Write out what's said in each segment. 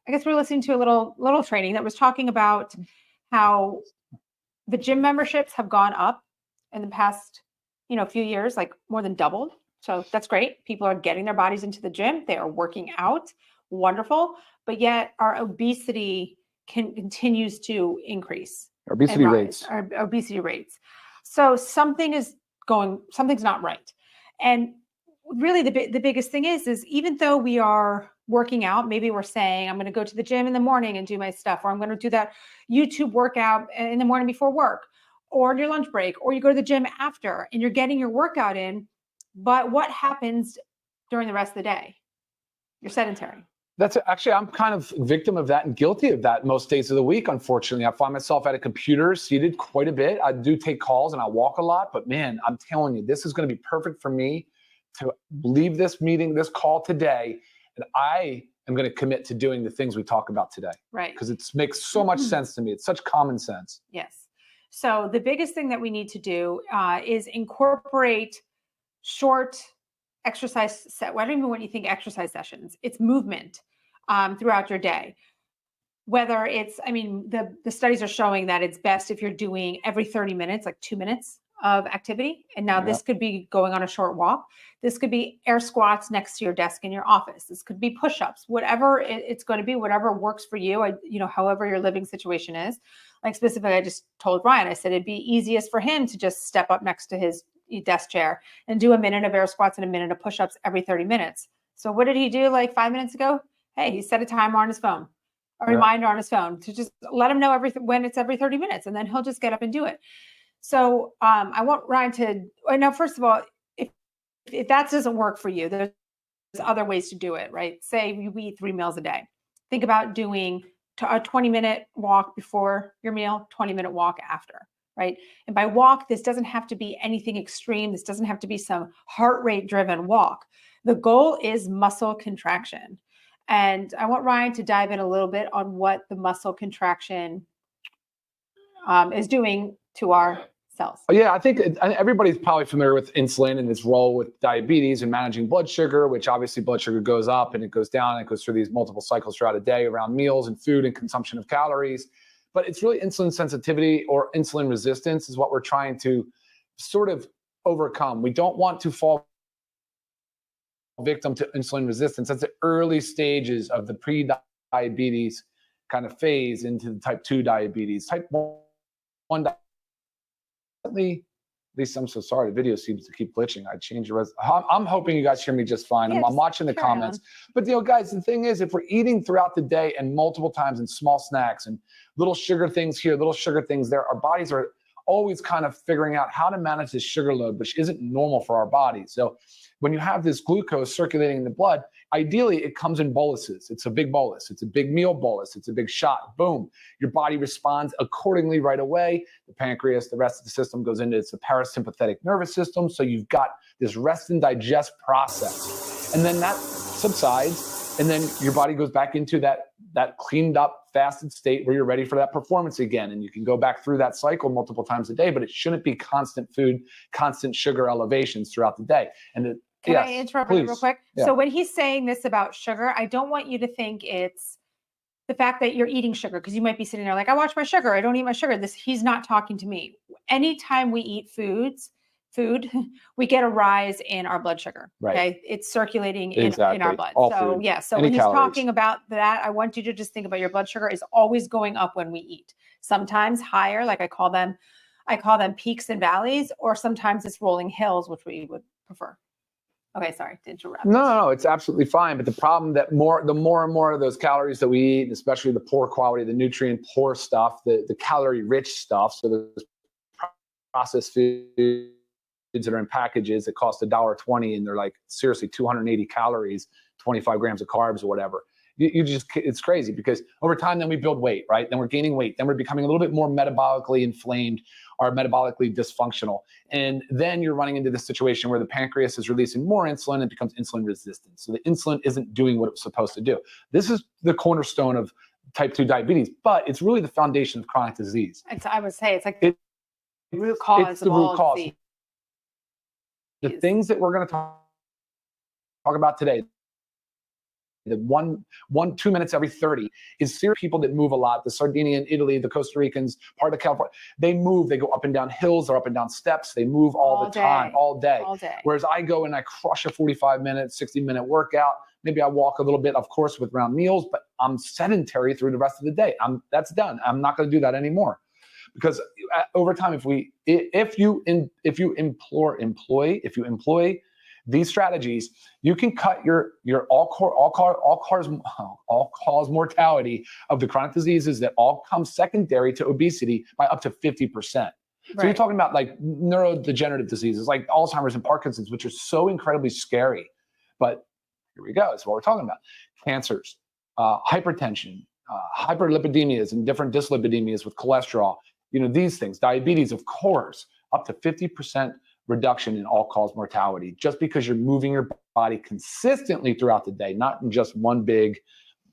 I guess we were listening to a little training that was talking about how the gym memberships have gone up in the past, few years, like more than doubled. So that's great. People are getting their bodies into the gym. They are working out. Wonderful. But yet our obesity continues to increase. Obesity rates. Our obesity rates. So something's not right. And really the biggest thing is even though we are working out, maybe we're saying, I'm going to go to the gym in the morning and do my stuff, or I'm going to do that YouTube workout in the morning before work, or on your lunch break, or you go to the gym after and you're getting your workout in. But what happens during the rest of the day? You're sedentary. That's actually, I'm kind of victim of that and guilty of that most days of the week, unfortunately. I find myself at a computer seated quite a bit. I do take calls and I walk a lot, but man, I'm telling you, this is going to be perfect for me to leave this meeting, this call today, and I am going to commit to doing the things we talk about today. Right. Because it makes so much sense to me. It's such common sense. Yes. So the biggest thing that we need to do is incorporate short exercise set. Well, I don't even want you to think exercise sessions. It's movement throughout your day. Whether it's, the studies are showing that it's best if you're doing every 30 minutes, like 2 minutes of activity. And now this could be going on a short walk. This could be air squats next to your desk in your office. This could be push-ups, whatever it's going to be, whatever works for you, however your living situation is. Like specifically, I just told Ryan, I said it'd be easiest for him to just step up next to his desk chair and do a minute of air squats and a minute of push-ups every 30 minutes. So what did he do like 5 minutes ago? Hey, he set a timer on his phone, a reminder on his phone to just let him know when it's every 30 minutes, and then he'll just get up and do it. So I want Ryan now, first of all, if that doesn't work for you, there's other ways to do it, right? Say you eat 3 meals a day. Think about doing a 20-minute walk before your meal, 20-minute walk after, right? And by walk, this doesn't have to be anything extreme. This doesn't have to be some heart rate driven walk. The goal is muscle contraction. And I want Ryan to dive in a little bit on what the muscle contraction is doing to our cells. Yeah, I think everybody's probably familiar with insulin and its role with diabetes and managing blood sugar, which obviously blood sugar goes up and it goes down. And it goes through these multiple cycles throughout a day around meals and food and consumption of calories. But it's really insulin sensitivity or insulin resistance is what we're trying to sort of overcome. We don't want to fall victim to insulin resistance. That's the early stages of the pre-diabetes kind of phase into the type 2 diabetes. Type 1 at least I'm so sorry. The video seems to keep glitching. I changed the I'm hoping you guys hear me just fine. I'm watching the comments. But guys, the thing is, if we're eating throughout the day and multiple times in small snacks and little sugar things here, little sugar things there, our bodies are always kind of figuring out how to manage this sugar load, which isn't normal for our bodies. So when you have this glucose circulating in the blood, ideally it comes in boluses. It's a big bolus. It's a big meal bolus. It's a big shot. Boom. Your body responds accordingly right away. The pancreas, the rest of the system goes into the parasympathetic nervous system. So you've got this rest and digest process. And then that subsides. And then your body goes back into that cleaned up, fasted state where you're ready for that performance again. And you can go back through that cycle multiple times a day, but it shouldn't be constant food, constant sugar elevations throughout the day. And Can I interrupt real quick? Yeah. So when he's saying this about sugar, I don't want you to think it's the fact that you're eating sugar, because you might be sitting there like, I watch my sugar. I don't eat my sugar. He's not talking to me. Anytime we eat food, we get a rise in our blood sugar. Right. Okay. It's circulating in our blood. So food. Yeah. So when he's talking about that, I want you to just think about your blood sugar is always going up when we eat. Sometimes higher, like I call them peaks and valleys, or sometimes it's rolling hills, which we would prefer. Okay, sorry to interrupt. No, it's absolutely fine. But the problem that the more and more of those calories that we eat, especially the poor quality, the nutrient poor stuff, the calorie rich stuff, so the processed foods that are in packages that cost $1.20 and they're like seriously 280 calories, 25 grams of carbs or whatever. It's crazy because over time then we build weight, right? Then we're gaining weight. Then we're becoming a little bit more metabolically inflamed or metabolically dysfunctional. And then you're running into this situation where the pancreas is releasing more insulin and it becomes insulin resistant. So the insulin isn't doing what it was supposed to do. This is the cornerstone of type 2 diabetes, but it's really the foundation of chronic disease. I would say it's like the root cause of all disease. The things that we're going to talk about today, The 2 minutes every 30 is serious. People that move a lot, the Sardinian, Italy, the Costa Ricans, part of California, they move, they go up and down hills, they're up and down steps, they move all the time, all day. Whereas I go and I crush a 45-minute, 60-minute workout. Maybe I walk a little bit, of course, with round meals, but I'm sedentary through the rest of the day. That's done. I'm not going to do that anymore. Because over time, if you employ these strategies, you can cut your all-cause mortality of the chronic diseases that all come secondary to obesity by up to 50%. So you're talking about like neurodegenerative diseases like Alzheimer's and Parkinson's, which are so incredibly scary. But here we go. It's what we're talking about. Cancers, hypertension, hyperlipidemias, and different dyslipidemias with cholesterol. These things, diabetes, of course, up to 50% reduction in all-cause mortality, just because you're moving your body consistently throughout the day, not in just one big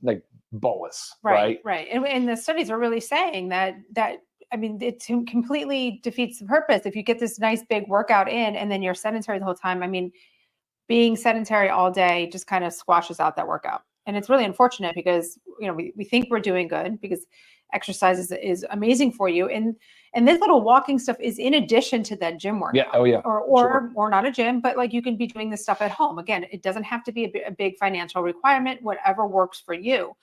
like bolus. Right. And the studies are really saying that it completely defeats the purpose. If you get this nice big workout in and then you're sedentary the whole time, being sedentary all day just kind of squashes out that workout. And it's really unfortunate because, we think we're doing good because exercise is amazing for you. And this little walking stuff is in addition to that gym workout. Yeah. Oh yeah. Or not a gym, but like you can be doing this stuff at home. Again, it doesn't have to be a big financial requirement, whatever works for you.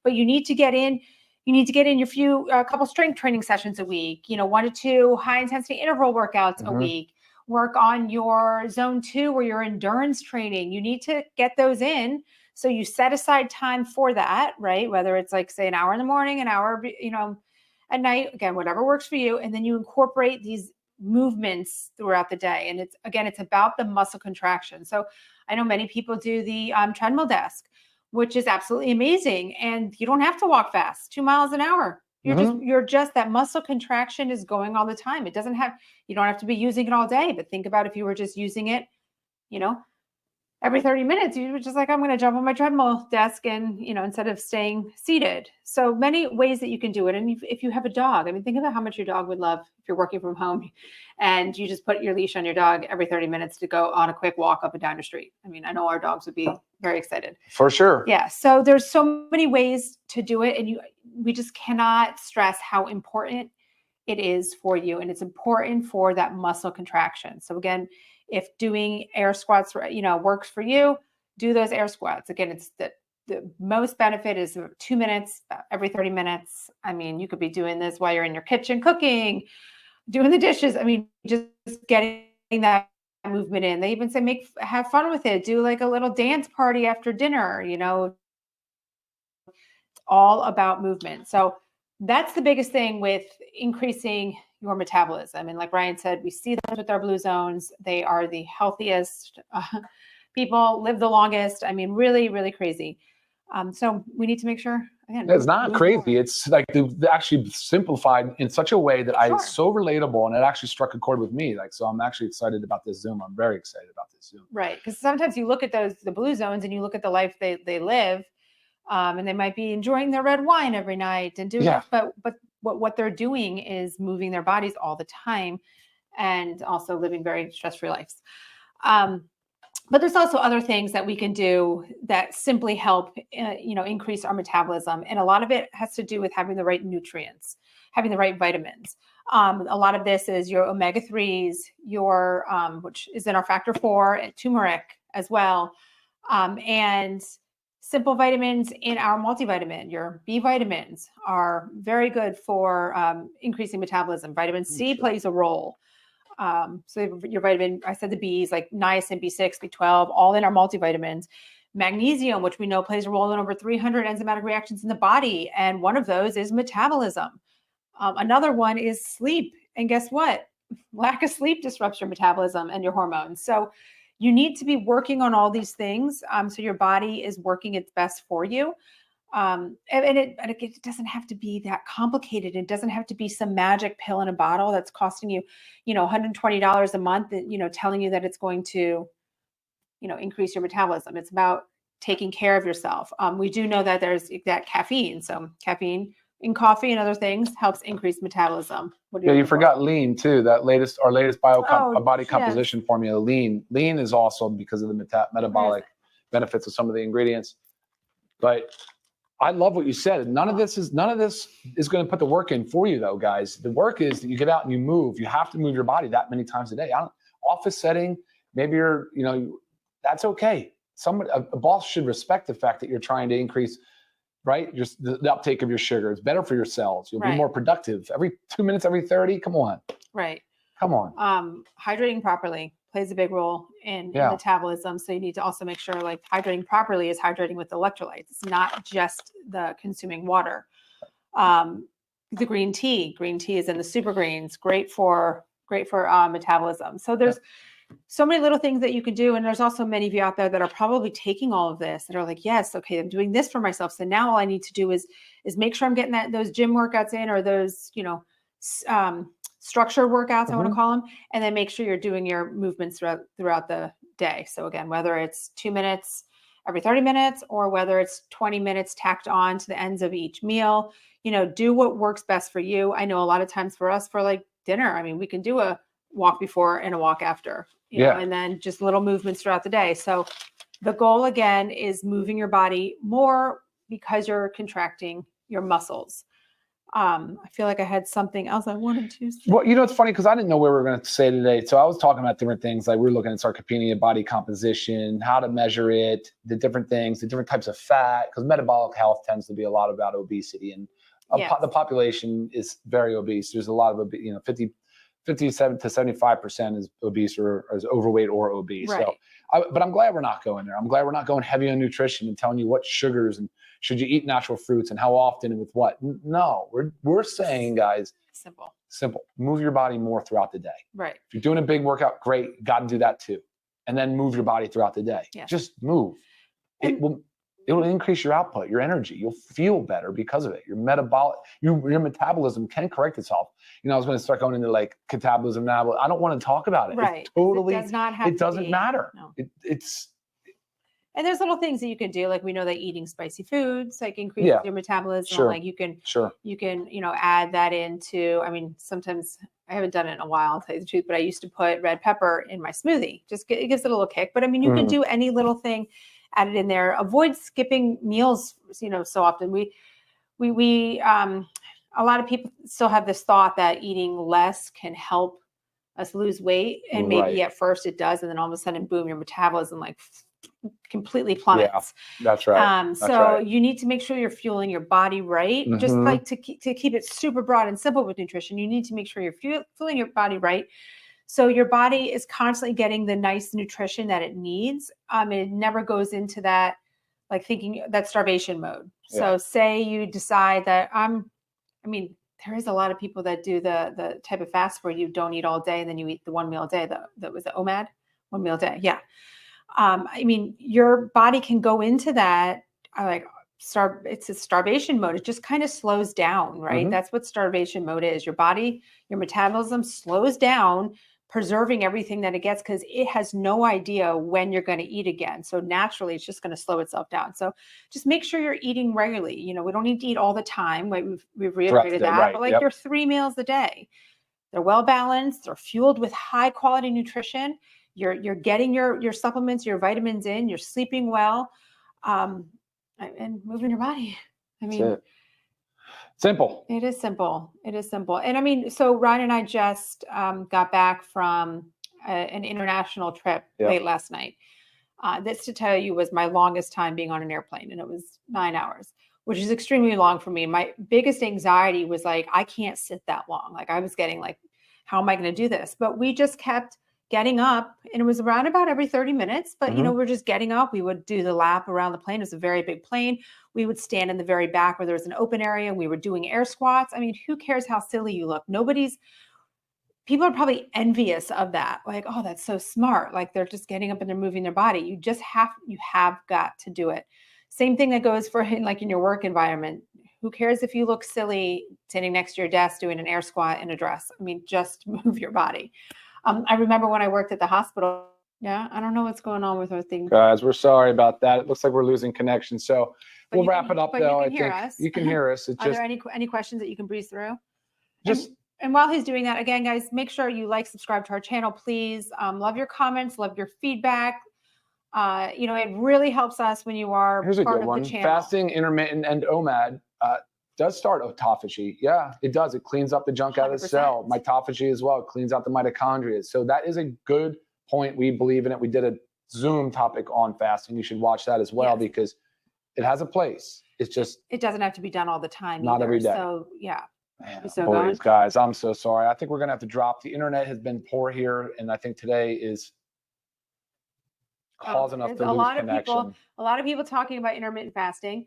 But you need to get in a couple strength training sessions a week, 1 to 2 high intensity interval workouts a week. Work on your zone 2 or your endurance training. You need to get those in. So you set aside time for that, right? Whether it's like, say, an hour in the morning, an hour, at night, again, whatever works for you. And then you incorporate these movements throughout the day. And it's about the muscle contraction. So I know many people do the treadmill desk, which is absolutely amazing. And you don't have to walk fast, 2 miles an hour. You're just that muscle contraction is going all the time. You don't have to be using it all day, but think about if you were just using it, every 30 minutes, you were just like, I'm going to jump on my treadmill desk and, instead of staying seated. So many ways that you can do it. And if you have a dog, think about how much your dog would love if you're working from home and you just put your leash on your dog every 30 minutes to go on a quick walk up and down your street. I know our dogs would be very excited. For sure. Yeah. So there's so many ways to do it. And we just cannot stress how important it is for you. And it's important for that muscle contraction. So again, if doing air squats, works for you, do those air squats. Again, it's the most benefit is 2 minutes every 30 minutes. You could be doing this while you're in your kitchen cooking, doing the dishes. Just getting that movement in. They even say have fun with it. Do like a little dance party after dinner. It's all about movement. So that's the biggest thing with increasing your metabolism. And like Ryan said, we see those with our blue zones. They are the healthiest people, live the longest. Really, really crazy. So we need to make sure, again, it's not crazy. More. It's like they actually simplified in such a way that it's so relatable, and it actually struck a chord with me. So I'm actually excited about this Zoom. I'm very excited about this Zoom. Right. Because sometimes you look at the blue zones and you look at the life they live, and they might be enjoying their red wine every night and doing that, but what they're doing is moving their bodies all the time and also living very stress-free lives. But there's also other things that we can do that simply help, increase our metabolism. And a lot of it has to do with having the right nutrients, having the right vitamins. A lot of this is your omega-3s, which is in our factor 4, and turmeric as well. And simple vitamins in our multivitamin. Your B vitamins are very good for increasing metabolism. Vitamin C plays a role. So your vitamin, I said the B's, like niacin, B6, B12, all in our multivitamins. Magnesium, which we know plays a role in over 300 enzymatic reactions in the body. And one of those is metabolism. Another one is sleep. And guess what? Lack of sleep disrupts your metabolism and your hormones. So you need to be working on all these things so your body is working its best for you. And it doesn't have to be that complicated. It doesn't have to be some magic pill in a bottle that's costing you, $120 a month, telling you that it's going to, increase your metabolism. It's about taking care of yourself. We do know that there's that caffeine. So caffeine in coffee and other things helps increase metabolism. You forgot lean too. Our latest body composition formula, lean. Lean is also because of the metabolic benefits of some of the ingredients. But I love what you said. None of this is going to put the work in for you, though, guys. The work is that you get out and you move. You have to move your body that many times a day. Office setting, maybe that's okay. A boss should respect the fact that you're trying to increase, right? Just the uptake of your sugar. It's better for your cells. You'll be more productive. Every 2 minutes, every 30. Come on. Right. Come on. Hydrating properly plays a big role in metabolism. So you need to also make sure like hydrating properly is hydrating with electrolytes. It's not just the consuming water. The green tea is in the super greens, great for metabolism. So there's so many little things that you can do. And there's also many of you out there that are probably taking all of this that are like, yes, okay, I'm doing this for myself. So now all I need to do is make sure I'm getting those gym workouts in, or those, structured workouts, I want to call them, and then make sure you're doing your movements throughout the day. So again, whether it's 2 minutes every 30 minutes, or whether it's 20 minutes tacked on to the ends of each meal, do what works best for you. I know a lot of times for us, for like dinner, I mean, we can do a walk before and a walk after, you know, and then just little movements throughout the day. So the goal again is moving your body more because you're contracting your muscles. I feel like I had something else I wanted to say. Well, it's funny because I didn't know what we were going to say today. So I was talking about different things. Like we were looking at sarcopenia, body composition, how to measure it, the different things, the different types of fat, because metabolic health tends to be a lot about obesity, and the population is very obese. There's a lot of, 57 to 75% is obese or is overweight or obese. Right. So, but I'm glad we're not going there. I'm glad we're not going heavy on nutrition and telling you what sugars and should you eat natural fruits and how often and with what. No, we're saying, guys, simple. Move your body more throughout the day. Right. If you're doing a big workout, great. Got to do that too. And then move your body throughout the day. Yeah. Just move. It will increase your output, your energy. You'll feel better because of it. Your metabolism can correct itself. I was going to start going into like catabolism now, but I don't want to talk about it. Right. It doesn't matter. No. And there's little things that you can do. Like we know that eating spicy foods like increases your metabolism. Sure. Like you can add that into, I mean, sometimes I haven't done it in a while, I'll tell you the truth, but I used to put red pepper in my smoothie. It gives it a little kick. But I mean, you can do any little thing, add it in there. Avoid skipping meals, so often. We a lot of people still have this thought that eating less can help us lose weight. And maybe at first it does. And then all of a sudden, boom, your metabolism completely plummets. Yeah, that's right. You need to make sure you're fueling your body right. Just like to keep it super broad and simple with nutrition, you need to make sure you're fueling your body right. So your body is constantly getting the nice nutrition that it needs. It never goes into that, like thinking that starvation mode. Yeah. So say you decide that there is a lot of people that do the type of fast where you don't eat all day and then you eat the one meal a day. That was the OMAD, 1 meal a day. Yeah. Your body can go into that, it's a starvation mode. It just kind of slows down, right? That's what starvation mode is. Your body, your metabolism slows down, preserving everything that it gets because it has no idea when you're going to eat again. So naturally, it's just going to slow itself down. So just make sure you're eating regularly. We don't need to eat all the time. We've reiterated that, but your 3 meals a day, they're well balanced. They're fueled with high quality nutrition. You're getting your supplements, your vitamins in, you're sleeping well, and moving your body. Simple. It is simple. And so Ryan and I just got back from an international trip late last night. This, to tell you, was my longest time being on an airplane, and it was 9 hours, which is extremely long for me. My biggest anxiety was I can't sit that long. I was getting how am I going to do this? But we just kept getting up, and it was around about every 30 minutes, but we're just getting up. We would do the lap around the plane. It was a very big plane. We would stand in the very back where there was an open area, and we were doing air squats. Who cares how silly you look? People are probably envious of that. Oh, that's so smart. They're just getting up and they're moving their body. You have got to do it. Same thing that goes for in your work environment. Who cares if you look silly sitting next to your desk doing an air squat in a dress? Just move your body. I remember when I worked at the hospital. Yeah, I don't know what's going on with our thing. Guys, we're sorry about that. It looks like we're losing connection. So we'll wrap it up, though. You can hear us. Are there any questions that you can breeze through? And while he's doing that, again, guys, make sure you subscribe to our channel, please. Love your comments, love your feedback. It really helps us when you are Here's a part good of the one. channel. Fasting, intermittent, and OMAD does start autophagy. Yeah, it does. It cleans up the junk out of the 100%. cell. Mitophagy as well. It cleans out the mitochondria. So that is a good point. We believe in it. We did a Zoom topic on fasting. You should watch that as well because it has a place. It's just it doesn't have to be done all the time. Not either. every day. So yeah. Man, You still boys, going? guys, I'm so sorry. I think we're gonna have to drop. The internet has been poor here, and I think today is causing us to lose connection. A lot of people talking about intermittent fasting.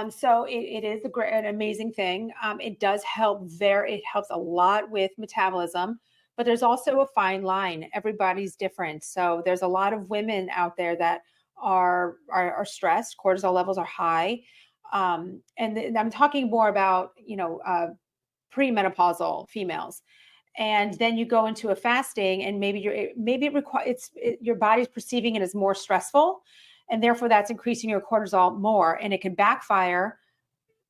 So it is an amazing thing. It does help it helps a lot with metabolism, but there's also a fine line. Everybody's different. So there's a lot of women out there that are stressed. Cortisol levels are high. And I'm talking more about, premenopausal females. And then you go into a fasting and maybe your body's perceiving it as more stressful, and therefore that's increasing your cortisol more, and it can backfire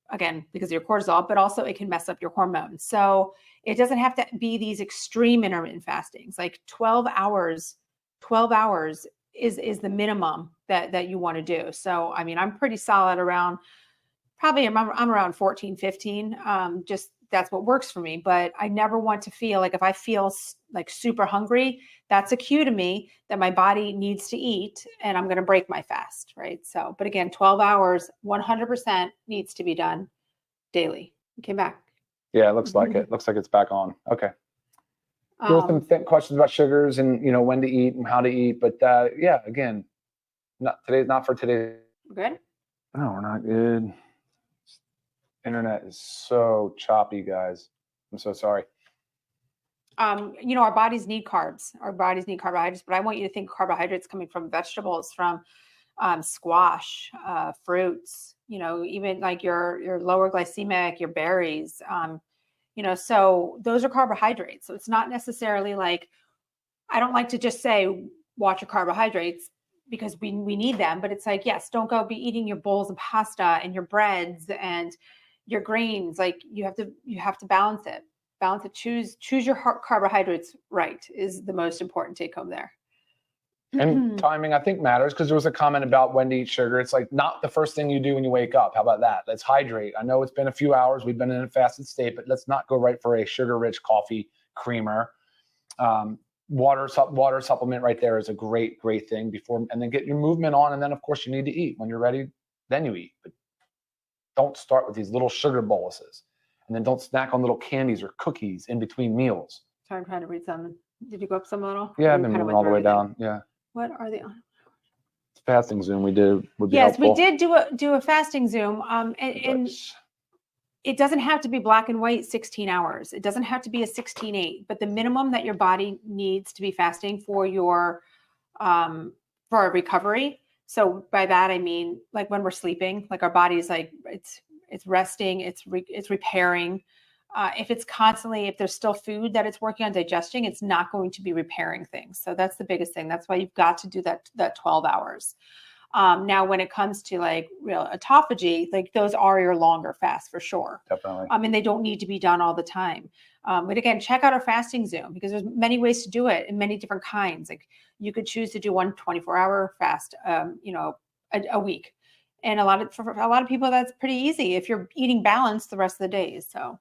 again because of your cortisol, but also it can mess up your hormones. So it doesn't have to be these extreme intermittent fastings. Like 12 hours is the minimum that you want to do. So I mean, I'm pretty solid around, probably I'm around 14, 15. Just that's what works for me. But I never want to feel like, if I feel like super hungry, that's a cue to me that my body needs to eat and I'm going to break my fast. Right. So, but again, 12 hours, 100% needs to be done daily. You came back. Yeah, it looks like it. Looks like it's back on. Okay. There were some questions about sugars and, when to eat and how to eat. But yeah, again, not for today. Good. No, we're not good. Internet is so choppy, guys. I'm so sorry. Our bodies need carbs. Our bodies need carbohydrates, but I want you to think carbohydrates coming from vegetables, from squash, fruits, even like your lower glycemic, your berries, so those are carbohydrates. So it's not necessarily like, I don't like to just say, watch your carbohydrates, because we need them, but it's like, yes, don't go be eating your bowls of pasta and your breads and your grains. Like you have to balance it. Choose your carbohydrates right is the most important take home there. And timing, I think, matters, because there was a comment about when to eat sugar. It's like not the first thing you do when you wake up. How about that? Let's hydrate. I know it's been a few hours. We've been in a fasted state, but let's not go right for a sugar-rich coffee creamer. Water supplement right there is a great thing before, and then get your movement on. And then of course you need to eat. When you're ready, then you eat. But don't start with these little sugar boluses, and then don't snack on little candies or cookies in between meals. Sorry, I'm trying to read some. Did you go up some little? Yeah, I've been moving all the way down. Yeah. What are they? Fasting Zoom we did would be yes, helpful. We did do a fasting Zoom. And it doesn't have to be black and white 16 hours. It doesn't have to be a 16/8, but the minimum that your body needs to be fasting for your for a recovery. So by that I mean, like when we're sleeping, like our body's like it's resting, it's repairing. If there's still food that it's working on digesting, it's not going to be repairing things. So that's the biggest thing. That's why you've got to do that 12 hours. Now, when it comes to like real autophagy, like those are your longer fasts for sure. Definitely. And they don't need to be done all the time. But again, check out our fasting Zoom, because there's many ways to do it in many different kinds. Like you could choose to do one 24-hour fast, a week. And for a lot of people, that's pretty easy if you're eating balanced the rest of the days. So.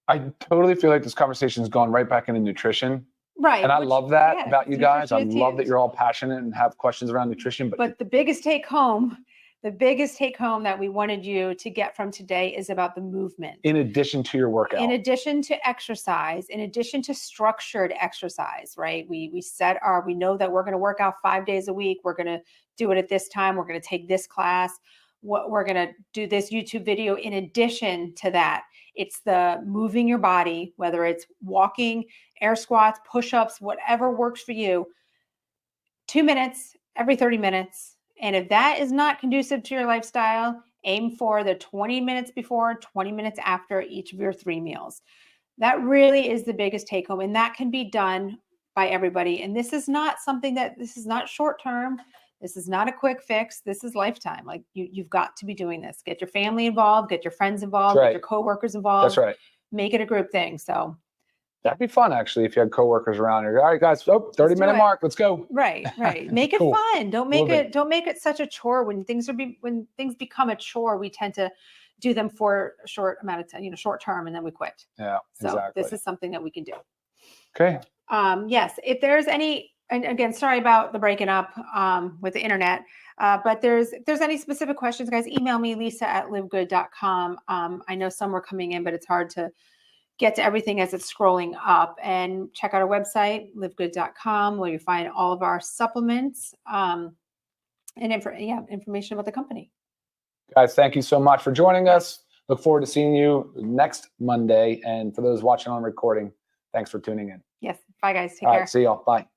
I totally feel like this conversation has gone right back into nutrition. Right. And I love that about you guys. I love that you're all passionate and have questions around nutrition. But the biggest take home that we wanted you to get from today is about the movement. In addition to your workout. In addition to exercise, in addition to structured exercise, right? We know that we're going to work out 5 days a week. We're going to do it at this time. We're going to take this class. We're going to do this YouTube video. In addition to that, it's the moving your body, whether it's walking, air squats, push-ups, whatever works for you. 2 minutes every 30 minutes. And if that is not conducive to your lifestyle, aim for the 20 minutes before, 20 minutes after each of your 3 meals. That really is the biggest take home. And that can be done by everybody. And this is not short term. This is not a quick fix. This is lifetime. Like you've got to be doing this. Get your family involved, get your friends involved, get your coworkers involved. That's right. Make it a group thing. So That'd be fun, actually, if you had coworkers around here. All right, guys, 30-minute mark. Let's go. Right. Make it Cool. fun. Don't make it such a chore. When things become a chore, we tend to do them for a short amount of time, short term, and then we quit. Yeah, so exactly. This is something that we can do. Okay. Yes, if there's any, and again, sorry about the breaking up with the internet, but if there's any specific questions, guys, email me, lisa@livegood.com. I know some were coming in, but it's hard to get to everything as it's scrolling up. And check out our website, livegood.com, where you find all of our supplements and information about the company. Guys, thank you so much for joining us. Look forward to seeing you next Monday. And for those watching on recording, thanks for tuning in. Yes. Bye, guys. Take care. All right. See y'all. Bye.